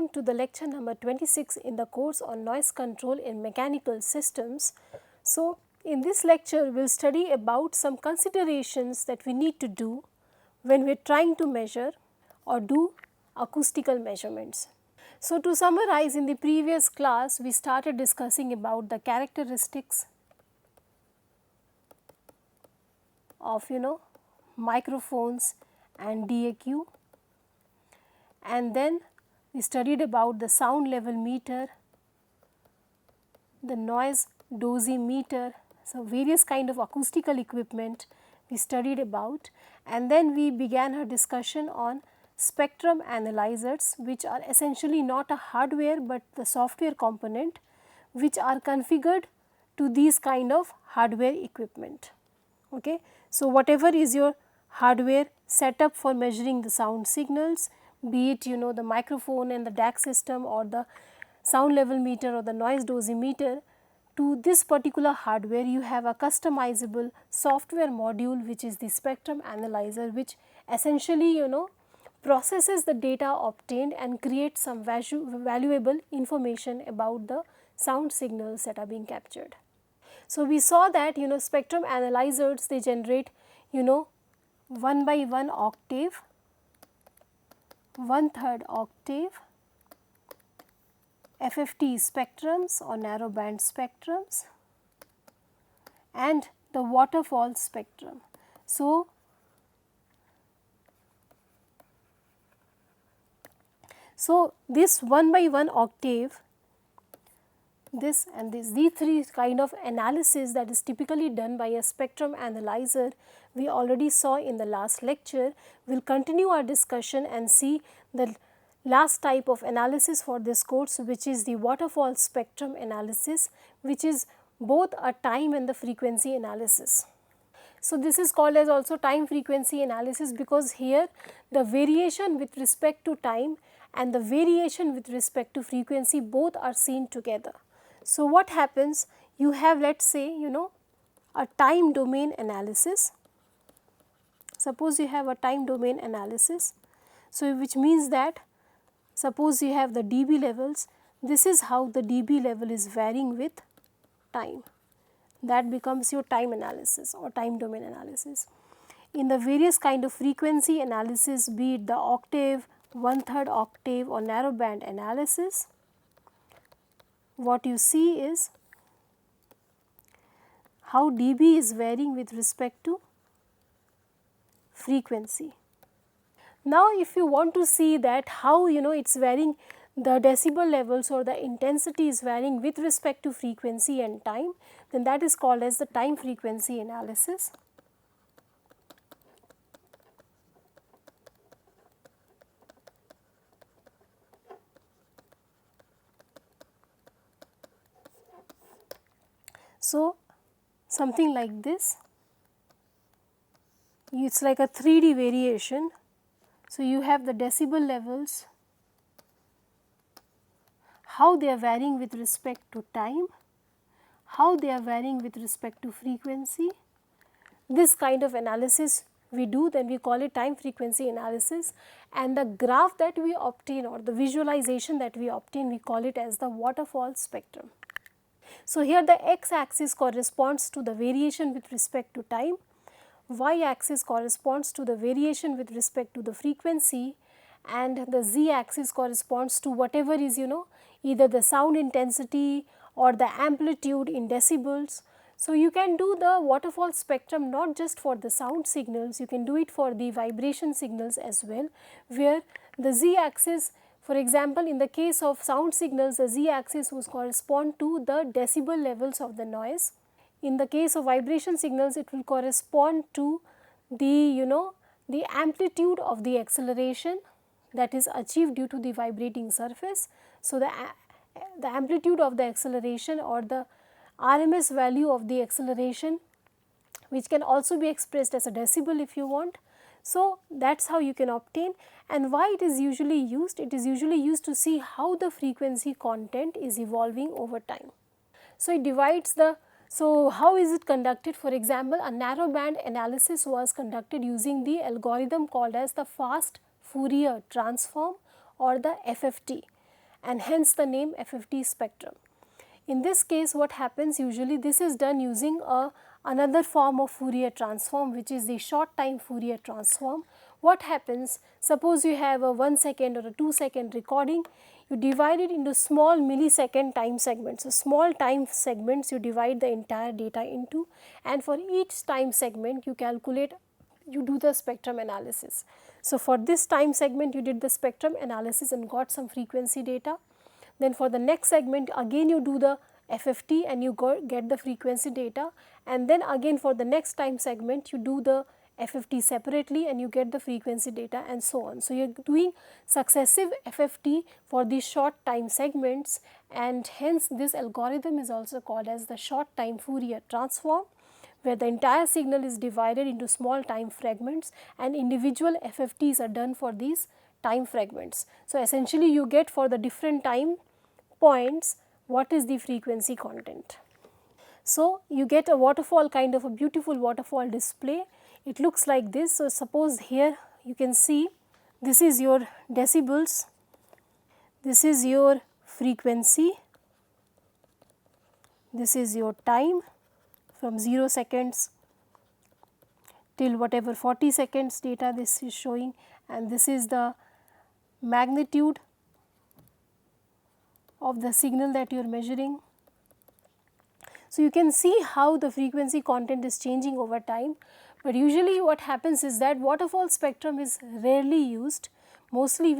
welcome to the lecture number 26 in the course on noise control in mechanical systems. So, in this lecture we will study about some considerations that we need to do when we are trying to measure or do acoustical measurements. So, to summarize, in the previous class we started discussing about the characteristics of microphones and DAQ, and then we studied about the sound level meter, the noise dosimeter, so various kind of acoustical equipment we studied about, and then we began our discussion on spectrum analyzers, which are essentially not a hardware but the software component which are configured to these kind of hardware equipment. Okay. So, whatever is your hardware setup for measuring the sound signals, be it the microphone and the DAC system or the sound level meter or the noise dosimeter, to this particular hardware you have a customizable software module which is the spectrum analyzer, which essentially processes the data obtained and creates some valuable information about the sound signals that are being captured. So, we saw that spectrum analyzers, they generate 1 by 1 octave, 1/3 octave, FFT spectrums or narrow band spectrums, and the waterfall spectrum. So, this 1 by 1 octave, this and this, these three kind of analysis that is typically done by a spectrum analyzer, we already saw in the last lecture. We will continue our discussion and see the last type of analysis for this course, which is the waterfall spectrum analysis, which is both a time and the frequency analysis. So, this is called as also time frequency analysis because here the variation with respect to time and the variation with respect to frequency both are seen together. So, what happens, you have, let us say a time domain analysis. Suppose you have a time domain analysis. So, which means that suppose you have the dB levels, this is how the dB level is varying with time. That becomes your time analysis or time domain analysis. In the various kind of frequency analysis, be it the octave, 1/3 octave or narrow band analysis, what you see is how dB is varying with respect to frequency. Now, if you want to see that how it is varying, the decibel levels or the intensity is varying with respect to frequency and time, then that is called as the time frequency analysis. So, something like this, it is like a 3D variation. So, you have the decibel levels, how they are varying with respect to time, how they are varying with respect to frequency. This kind of analysis we do, then we call it time frequency analysis, and the graph that we obtain or the visualization that we obtain, we call it as the waterfall spectrum. So, here the x axis corresponds to the variation with respect to time, y axis corresponds to the variation with respect to the frequency, and the z axis corresponds to whatever is either the sound intensity or the amplitude in decibels. So, you can do the waterfall spectrum not just for the sound signals, you can do it for the vibration signals as well, where the z axis, for example, in the case of sound signals, the z axis would correspond to the decibel levels of the noise. In the case of vibration signals, it will correspond to the the amplitude of the acceleration that is achieved due to the vibrating surface. So, the amplitude of the acceleration or the RMS value of the acceleration, which can also be expressed as a decibel if you want. So, that is how you can obtain, and why it is usually used? It is usually used to see how the frequency content is evolving over time. So, it divides the, so how is it conducted? For example, a narrow band analysis was conducted using the algorithm called as the fast Fourier transform or the FFT. and hence the name FFT spectrum. In this case what happens, usually this is done using another form of Fourier transform, which is the short time Fourier transform. What happens, suppose you have a 1 second or a 2 second recording, you divide it into small millisecond time segments. So, small time segments you divide the entire data into, and for each time segment you calculate, you do the spectrum analysis. So, for this time segment you did the spectrum analysis and got some frequency data. Then for the next segment again you do the FFT and you get the frequency data, and then again for the next time segment you do the FFT separately and you get the frequency data, and so on. So, you are doing successive FFT for these short time segments, and hence this algorithm is also called as the short time Fourier transform, where the entire signal is divided into small time fragments and individual FFTs are done for these time fragments. So, essentially you get for the different time points what is the frequency content. So, you get a waterfall, kind of a beautiful waterfall display. It looks like this. So, suppose here you can see this is your decibels, this is your frequency, this is your time from 0 seconds till whatever 40 seconds data this is showing, and this is the magnitude of the signal that you are measuring. So, you can see how the frequency content is changing over time, but usually what happens is that waterfall spectrum is rarely used. Mostly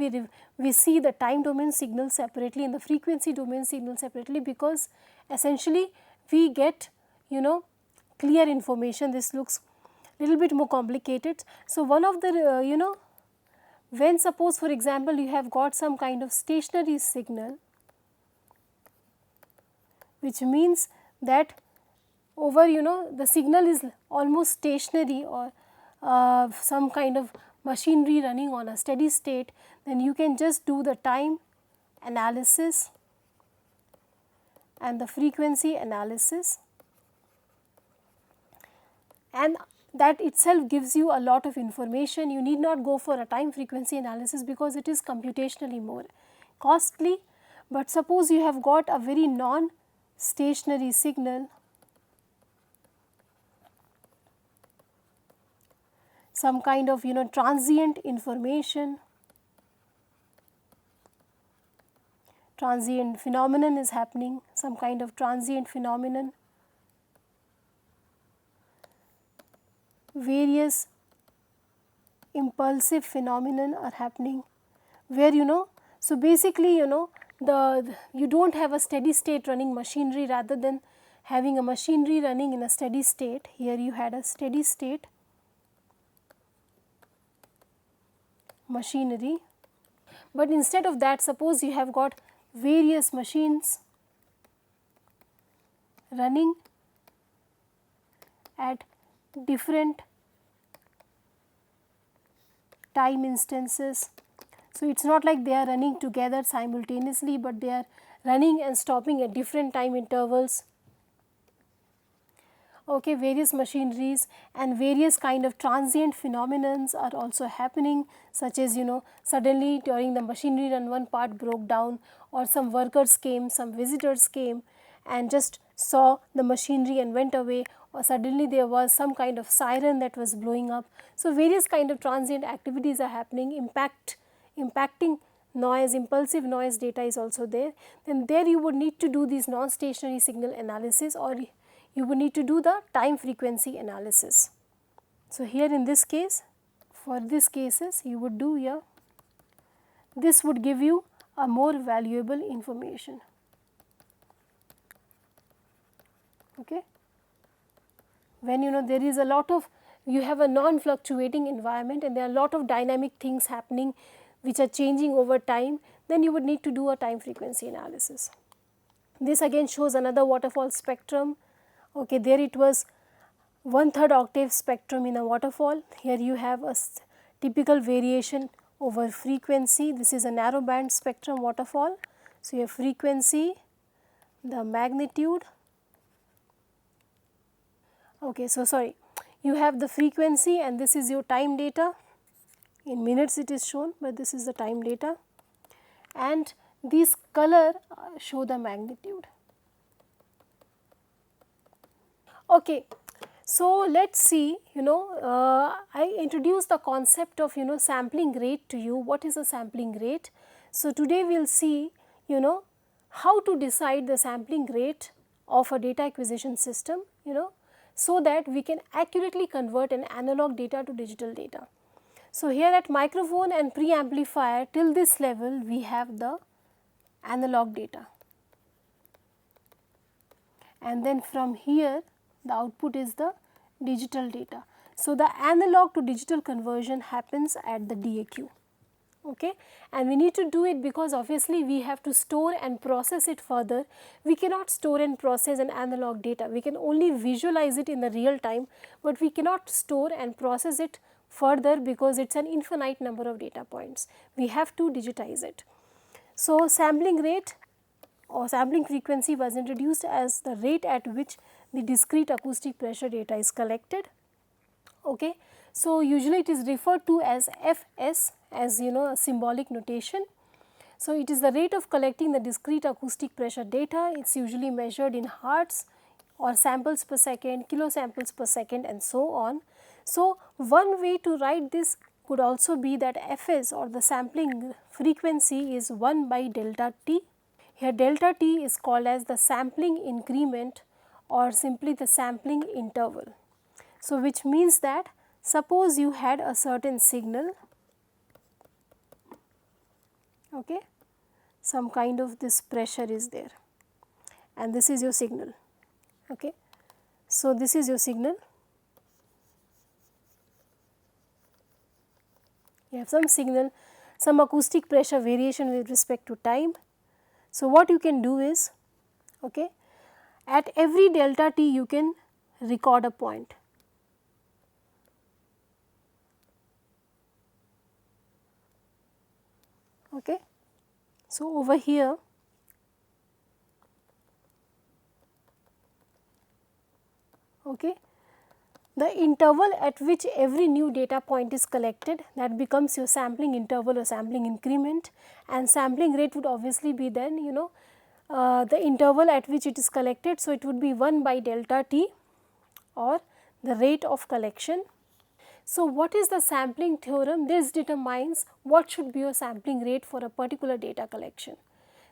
we see the time domain signal separately and the frequency domain signal separately, because essentially we get clear information. This looks little bit more complicated. So, one of the when suppose for example you have got some kind of stationary signal, which means that over the signal is almost stationary, or some kind of machinery running on a steady state, then you can just do the time analysis and the frequency analysis, and that itself gives you a lot of information. You need not go for a time frequency analysis because it is computationally more costly. But suppose you have got a very non-stationary signal, some kind of transient information, transient phenomenon is happening, some kind of transient phenomenon, various impulsive phenomenon are happening, where so basically you do not have a steady state running machinery. Rather than having a machinery running in a steady state, here you had a steady state machinery, but instead of that, suppose you have got various machines running at different time instances. So, it is not like they are running together simultaneously, but they are running and stopping at different time intervals. Okay, various machineries and various kind of transient phenomenons are also happening, such as suddenly during the machinery run one part broke down, or some workers came, some visitors came and just saw the machinery and went away, or suddenly there was some kind of siren that was blowing up. So, various kind of transient activities are happening, impacting noise, impulsive noise data is also there. Then there you would need to do these non-stationary signal analysis, or you would need to do the time frequency analysis. So, here in this case, for these cases you would do here, this would give you a more valuable information. Okay. When there is a lot of, you have a non-fluctuating environment and there are a lot of dynamic things happening which are changing over time, then you would need to do a time frequency analysis. This again shows another waterfall spectrum. Okay, there it was 1/3 octave spectrum in a waterfall. Here you have a typical variation over frequency. This is a narrow band spectrum waterfall. So, you have frequency, the magnitude. Okay, so sorry, you have the frequency and this is your time data. In minutes it is shown, but this is the time data, and these color show the magnitude. Okay. So, let us see, I introduced the concept of, sampling rate to you. What is a sampling rate? So, today we will see, how to decide the sampling rate of a data acquisition system, so that we can accurately convert an analog data to digital data. So, here at microphone and preamplifier till this level we have the analog data, and then from here the output is the digital data. So, the analog to digital conversion happens at the DAQ, okay, and we need to do it because obviously we have to store and process it further. We cannot store and process an analog data, we can only visualize it in the real time, but we cannot store and process it further because it is an infinite number of data points. We have to digitize it. So, sampling rate or sampling frequency was introduced as the rate at which the discrete acoustic pressure data is collected. Okay. So, usually it is referred to as Fs, as a symbolic notation. So, it is the rate of collecting the discrete acoustic pressure data. It is usually measured in hertz or samples per second, kilosamples per second, and so on. So, one way to write this could also be that Fs, or the sampling frequency, is 1 by delta t. Here delta t is called as the sampling increment or simply the sampling interval. So, which means that suppose you had a certain signal, okay, some kind of this pressure is there and this is your signal. Okay. So, this is your signal, you have some signal, some acoustic pressure variation with respect to time. So, what you can do is, okay, at every delta t you can record a point. Okay. So, over here okay, the interval at which every new data point is collected, that becomes your sampling interval or sampling increment, and sampling rate would obviously be then the interval at which it is collected. So, it would be 1 by delta t or the rate of collection. So, what is the sampling theorem? This determines what should be your sampling rate for a particular data collection.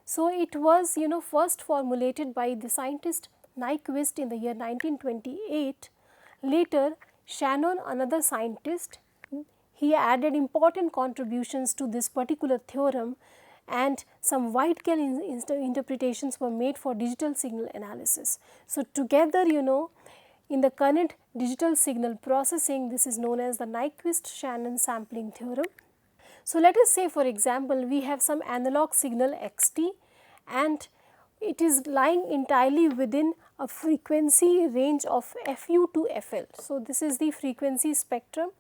So, it was first formulated by the scientist Nyquist in the year 1928. Later, Shannon, another scientist, he added important contributions to this particular theorem, and some wide-scale interpretations were made for digital signal analysis. So, together in the current digital signal processing, this is known as the Nyquist-Shannon sampling theorem. So, let us say for example, we have some analog signal xt and it is lying entirely within a frequency range of Fu to Fl. So, this is the frequency spectrum.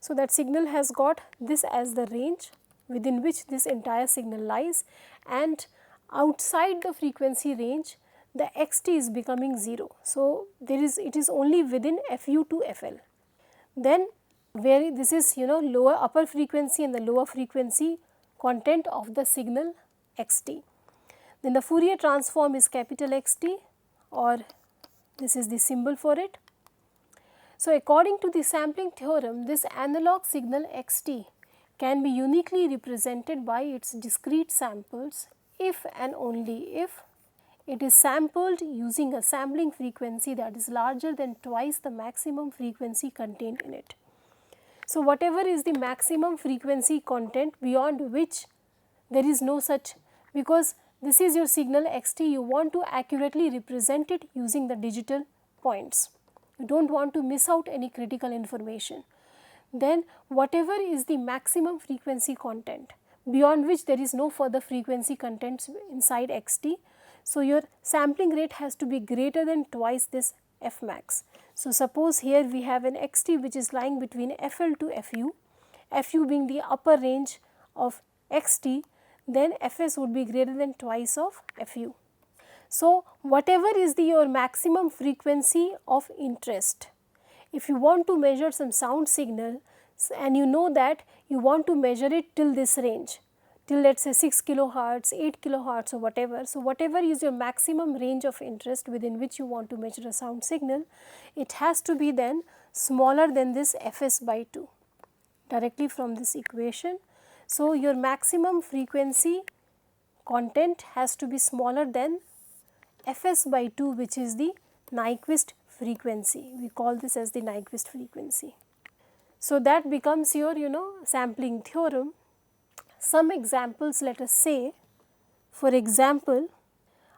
So, that signal has got this as the range within which this entire signal lies, and outside the frequency range the xt is becoming 0. So, it is only within Fu to Fl. Then where this is lower upper frequency and the lower frequency content of the signal xt. Then the Fourier transform is capital Xt, or this is the symbol for it. So, according to the sampling theorem, this analog signal xt can be uniquely represented by its discrete samples if and only if it is sampled using a sampling frequency that is larger than twice the maximum frequency contained in it. So, whatever is the maximum frequency content beyond which there is no such, because this is your signal xt, you want to accurately represent it using the digital points. You do not want to miss out any critical information. Then whatever is the maximum frequency content beyond which there is no further frequency contents inside xt. So, your sampling rate has to be greater than twice this f max. So, suppose here we have an xt which is lying between Fl to Fu, Fu being the upper range of xt, then Fs would be greater than twice of Fu. So, whatever is your maximum frequency of interest, if you want to measure some sound signal and you know that you want to measure it till this range, till let us say 6 kilohertz, 8 kilohertz or whatever. So, whatever is your maximum range of interest within which you want to measure a sound signal, it has to be then smaller than this Fs by 2 directly from this equation. So, your maximum frequency content has to be smaller than Fs by 2, which is the Nyquist frequency. We call this as the Nyquist frequency. So, that becomes your sampling theorem. Some examples, let us say, for example,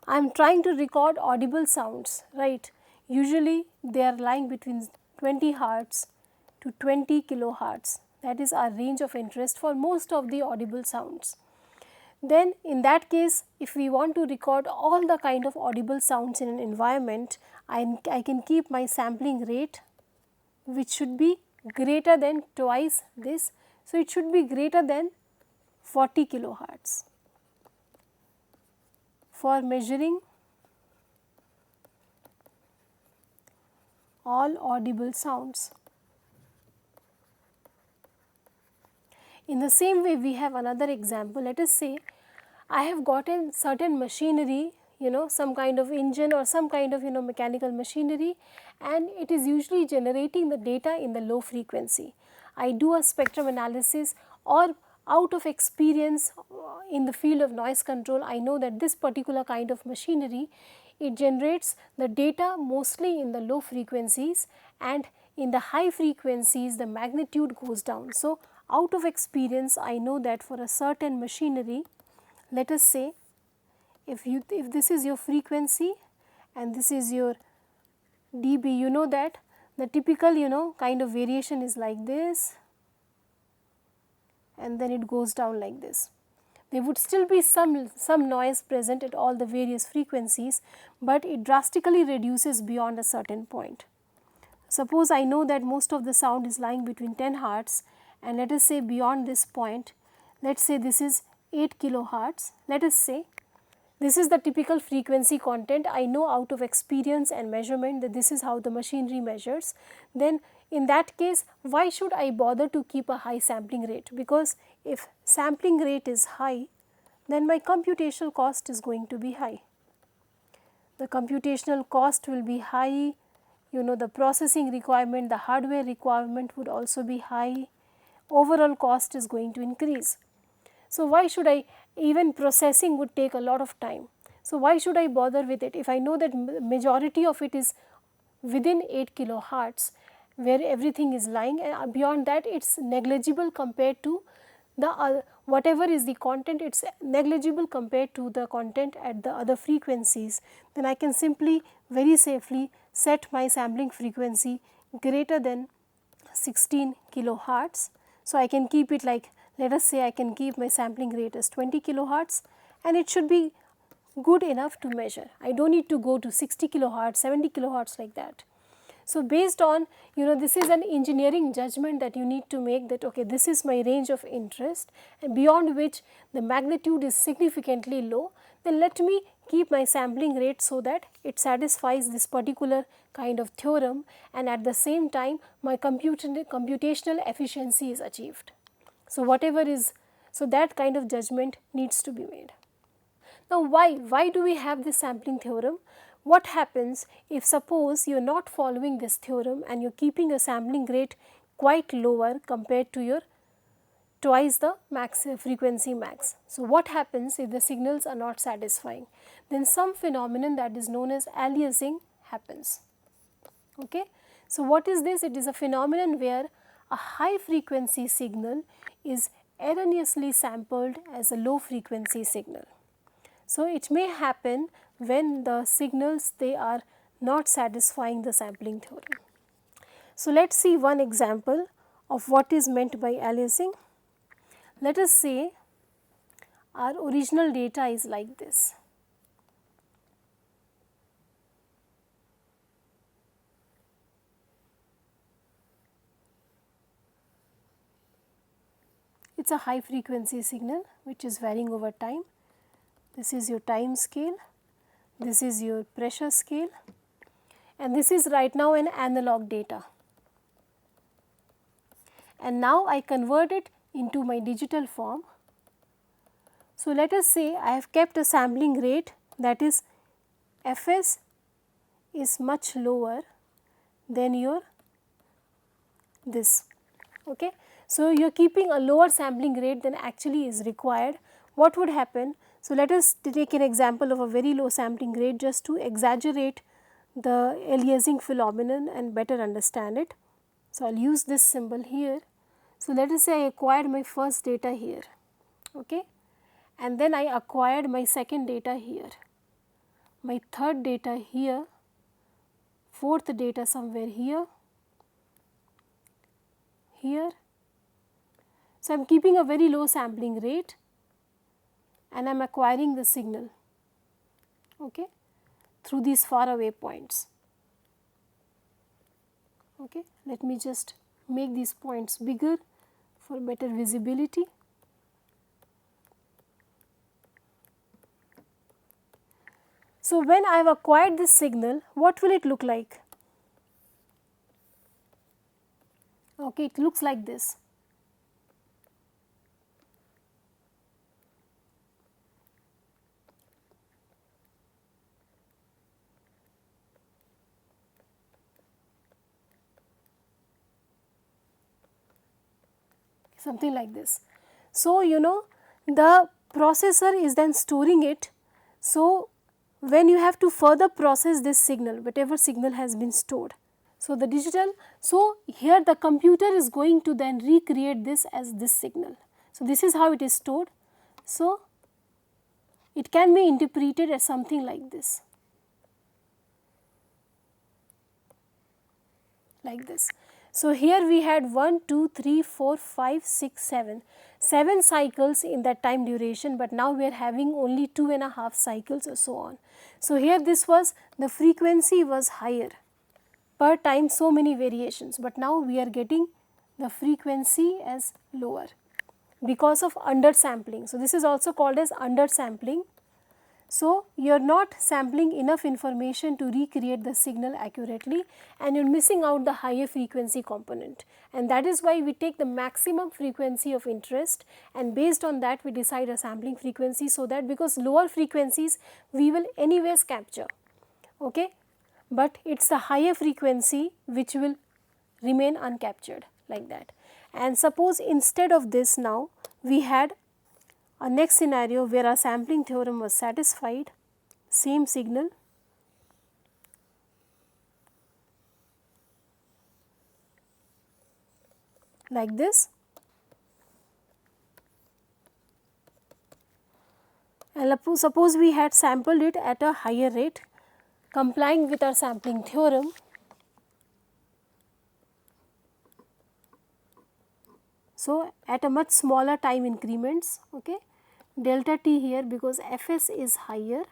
I am trying to record audible sounds, right. Usually they are lying between 20 hertz to 20 kilohertz, that is our range of interest for most of the audible sounds. Then in that case, if we want to record all the kind of audible sounds in an environment, I can keep my sampling rate, which should be greater than twice this. So, it should be greater than 40 kilohertz for measuring all audible sounds. In the same way, we have another example. Let us say I have gotten certain machinery, some kind of engine or some kind of mechanical machinery, and it is usually generating the data in the low frequency. I do a spectrum analysis, or out of experience in the field of noise control, I know that this particular kind of machinery, it generates the data mostly in the low frequencies, and in the high frequencies the magnitude goes down. So, out of experience I know that for a certain machinery, let us say if this is your frequency and this is your dB, you know that the typical kind of variation is like this, and then it goes down like this. There would still be some noise present at all the various frequencies, but it drastically reduces beyond a certain point. Suppose I know that most of the sound is lying between 10 hertz, and let us say beyond this point, let us say this is 8 kilohertz, let us say this is the typical frequency content. I know out of experience and measurement that this is how the machinery measures. Then in that case, why should I bother to keep a high sampling rate? Because if sampling rate is high, then my computational cost is going to be high. The computational cost will be high, the processing requirement, the hardware requirement would also be high, overall cost is going to increase. So, why should I, even processing would take a lot of time. So, why should I bother with it if I know that majority of it is within 8 kilohertz, where everything is lying, and beyond that it is negligible compared to the whatever is the content, it is negligible compared to the content at the other frequencies. Then I can simply very safely set my sampling frequency greater than 16 kilohertz. So, I can keep it like, let us say I can keep my sampling rate as 20 kilohertz, and it should be good enough to measure. I do not need to go to 60 kilohertz, 70 kilohertz like that. So, based on this is an engineering judgment that you need to make, that okay, this is my range of interest and beyond which the magnitude is significantly low, then let me keep my sampling rate so that it satisfies this particular kind of theorem, and at the same time my computational efficiency is achieved. So, whatever is, so that kind of judgment needs to be made. Now, why do we have this sampling theorem? What happens if suppose you are not following this theorem and you are keeping a sampling rate quite lower compared to your twice the max frequency max. So, what happens if the signals are not satisfying? Then some phenomenon that is known as aliasing happens. Okay. So, what is this? It is a phenomenon where a high frequency signal is erroneously sampled as a low frequency signal. So, it may happen when the signals, they are not satisfying the sampling theorem. So, let us see one example of what is meant by aliasing. Let us say our original data is like this. It is a high frequency signal which is varying over time. This is your time scale, this is your pressure scale, and this is right now an analog data. And now I convert it into my digital form. So, let us say I have kept a sampling rate, that is Fs is much lower than your this. Okay. So, you are keeping a lower sampling rate than actually is required. What would happen? So, let us take an example of a very low sampling rate just to exaggerate the aliasing phenomenon and better understand it. So, I will use this symbol here. So, let us say I acquired my first data here, okay, and then I acquired my second data here, my third data here, fourth data somewhere here, here. So, I am keeping a very low sampling rate and I am acquiring the signal, okay, through these far away points. Okay. Let me just make these points bigger for better visibility. So, when I have acquired this signal, what will it look like? Okay, it looks like this. Something like this. So, the processor is then storing it. So, when you have to further process this signal, whatever signal has been stored. So, the digital, so here the computer is going to then recreate this as this signal. So, this is how it is stored. So, it can be interpreted as something like this, like this. So, here we had 1, 2, 3, 4, 5, 6, 7, 7 cycles in that time duration, but now we are having only 2.5 cycles or so on. So, here this was the frequency was higher per time, so many variations, but now we are getting the frequency as lower because of undersampling. So, this is also called as undersampling. So, you are not sampling enough information to recreate the signal accurately and you are missing out the higher frequency component, and that is why we take the maximum frequency of interest and based on that we decide a sampling frequency, so that because lower frequencies we will anyways capture, okay, but it is the higher frequency which will remain uncaptured, like that. And suppose instead of this now we had a next scenario where our sampling theorem was satisfied, same signal, like this, and suppose we had sampled it at a higher rate complying with our sampling theorem. So, at a much smaller time increments, okay, delta t here because Fs is higher,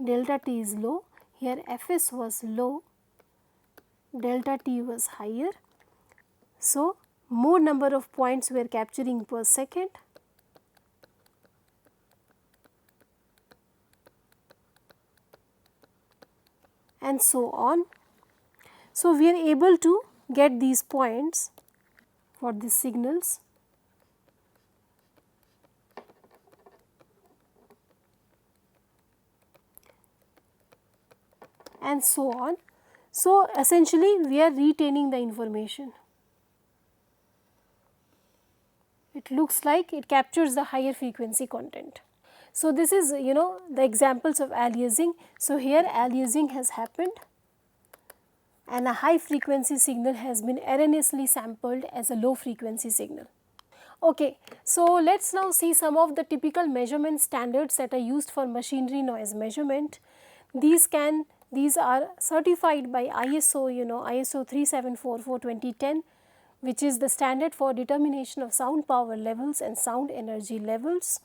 delta t is low, here Fs was low, delta t was higher. So, more number of points we are capturing per second, and so on. So, we are able to get these points for these signals. And so on. So, essentially we are retaining the information. It looks like it captures the higher frequency content. So, this is the examples of aliasing. So, here aliasing has happened and a high frequency signal has been erroneously sampled as a low frequency signal. Okay, so let us now see some of the typical measurement standards that are used for machinery noise measurement. These are certified by ISO, ISO 3744-2010, which is the standard for determination of sound power levels and sound energy levels.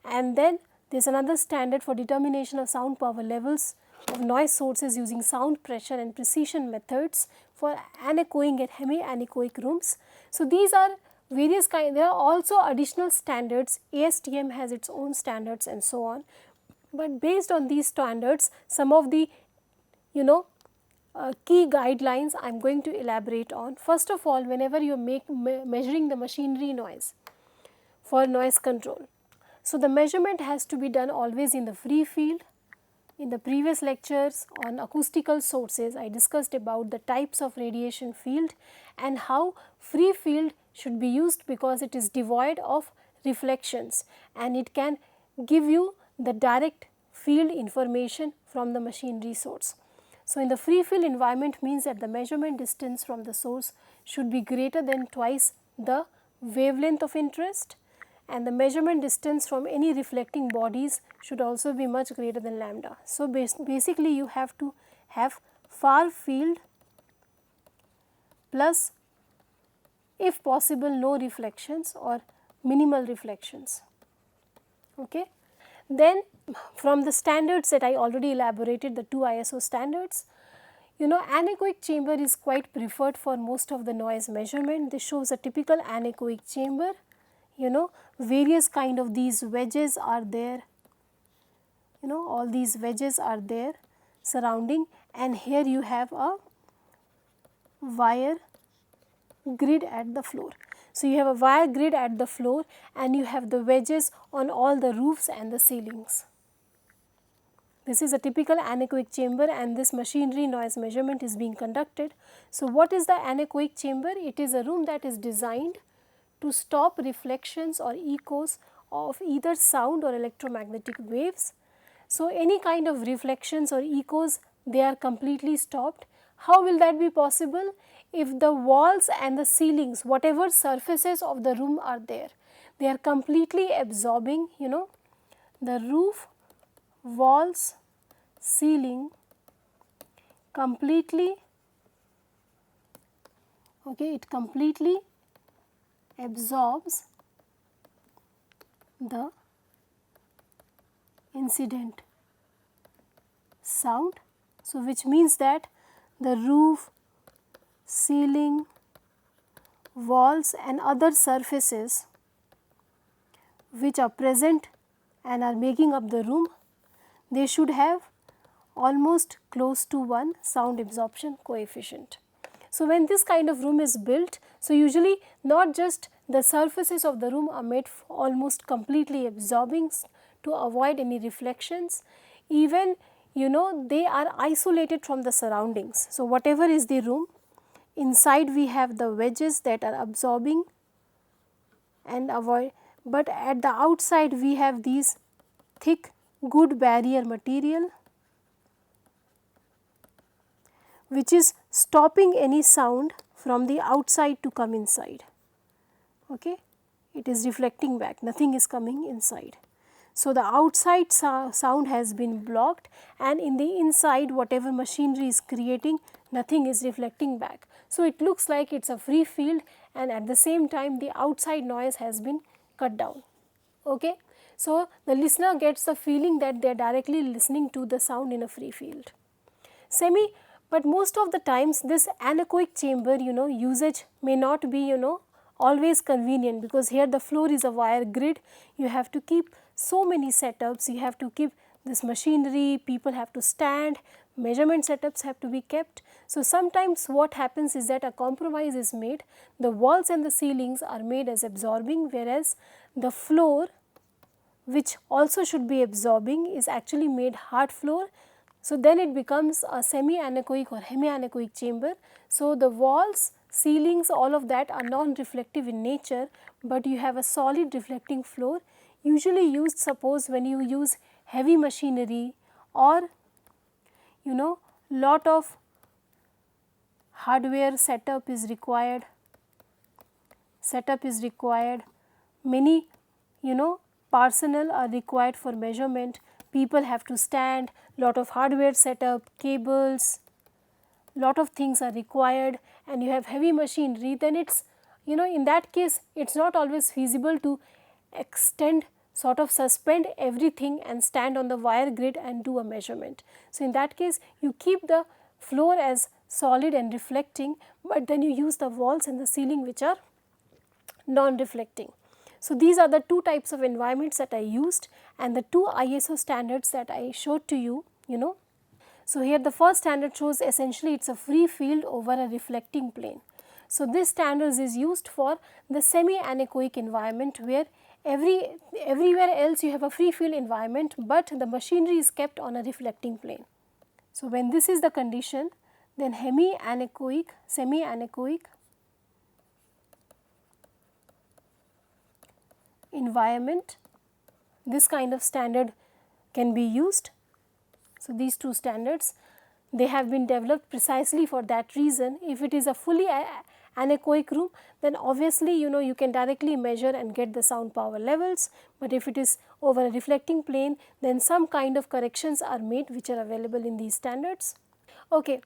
And then there is another standard for determination of sound power levels of noise sources using sound pressure and precision methods for anechoing and hemi-anechoic rooms. So, these are various kinds. There are also additional standards, ASTM has its own standards and so on, but based on these standards some of the key guidelines I am going to elaborate on. First of all, whenever you are measuring the machinery noise for noise control. So, the measurement has to be done always in the free field. In the previous lectures on acoustical sources, I discussed about the types of radiation field and how free field should be used because it is devoid of reflections and it can give you the direct field information from the machinery source. So, in the free field environment means that the measurement distance from the source should be greater than twice the wavelength of interest, and the measurement distance from any reflecting bodies should also be much greater than lambda. So, basically you have to have far field plus if possible no reflections or minimal reflections. Okay. Then from the standards that I already elaborated, the 2 ISO standards, anechoic chamber is quite preferred for most of the noise measurement. This shows a typical anechoic chamber. Various kind of these wedges are there, all these wedges are there surrounding, and here you have a wire grid at the floor. So, you have a wire grid at the floor and you have the wedges on all the roofs and the ceilings. This is a typical anechoic chamber and this machinery noise measurement is being conducted. So, what is the anechoic chamber? It is a room that is designed to stop reflections or echoes of either sound or electromagnetic waves. So, any kind of reflections or echoes, they are completely stopped. How will that be possible? If the walls and the ceilings, whatever surfaces of the room are there, they are completely absorbing, the roof, walls, ceiling completely, okay, it completely absorbs the incident sound. So, which means that the roof, ceiling, walls and other surfaces which are present and are making up the room, they should have almost close to 1 sound absorption coefficient. So, when this kind of room is built, so usually not just the surfaces of the room are made almost completely absorbing to avoid any reflections, even they are isolated from the surroundings. So, whatever is the room, inside we have the wedges that are absorbing and avoid, but at the outside we have these thick good barrier material which is stopping any sound from the outside to come inside. Okay. It is reflecting back, nothing is coming inside. So, the outside sound has been blocked and in the inside whatever machinery is creating, nothing is reflecting back. So, it looks like it is a free field and at the same time the outside noise has been cut down. Okay. So, the listener gets the feeling that they are directly listening to the sound in a free field. But most of the times this anechoic chamber usage may not be always convenient, because here the floor is a wire grid, you have to keep so many setups, you have to keep this machinery, people have to stand, measurement setups have to be kept. So, sometimes what happens is that a compromise is made, the walls and the ceilings are made as absorbing, whereas the floor, which also should be absorbing, is actually made hard floor. So, then it becomes a semi-anechoic or hemi-anechoic chamber. So, the walls, ceilings, all of that are non-reflective in nature, but you have a solid reflecting floor, usually used, suppose when you use heavy machinery or lot of hardware setup is required, many personnel are required for measurement, people have to stand, lot of hardware setup, cables, lot of things are required and you have heavy machinery, then it is in that case it is not always feasible to extend, sort of suspend everything and stand on the wire grid and do a measurement. So, in that case you keep the floor as solid and reflecting, but then you use the walls and the ceiling which are non-reflecting. So, these are the 2 types of environments that I used and the 2 ISO standards that I showed to you, So, here the first standard shows essentially it is a free field over a reflecting plane. So, this standard is used for the semi-anechoic environment where everywhere else you have a free field environment, but the machinery is kept on a reflecting plane. So, when this is the condition, then semi-anechoic environment, this kind of standard can be used. So, these two standards, they have been developed precisely for that reason. If it is a fully anechoic room, then obviously you can directly measure and get the sound power levels, but if it is over a reflecting plane, then some kind of corrections are made which are available in these standards. Okay.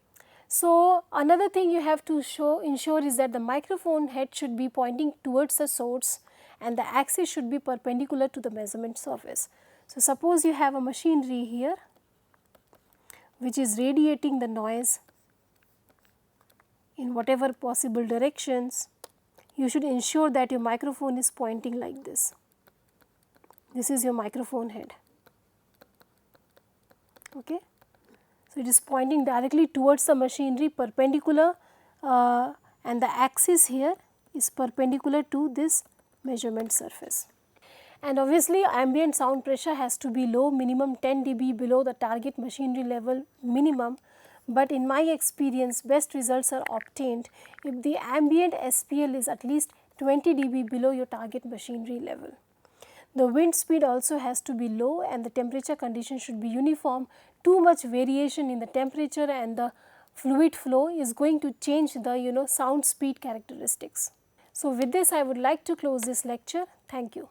So, another thing you have to ensure is that the microphone head should be pointing towards the source and the axis should be perpendicular to the measurement surface. So, suppose you have a machinery here which is radiating the noise in whatever possible directions, you should ensure that your microphone is pointing like this. This is your microphone head. Okay. So, it is pointing directly towards the machinery, perpendicular, and the axis here is perpendicular to this measurement surface. And obviously, ambient sound pressure has to be low, minimum 10 dB below the target machinery level minimum, but in my experience best results are obtained if the ambient SPL is at least 20 dB below your target machinery level. The wind speed also has to be low and the temperature condition should be uniform. Too much variation in the temperature and the fluid flow is going to change the sound speed characteristics. So, with this I would like to close this lecture. Thank you.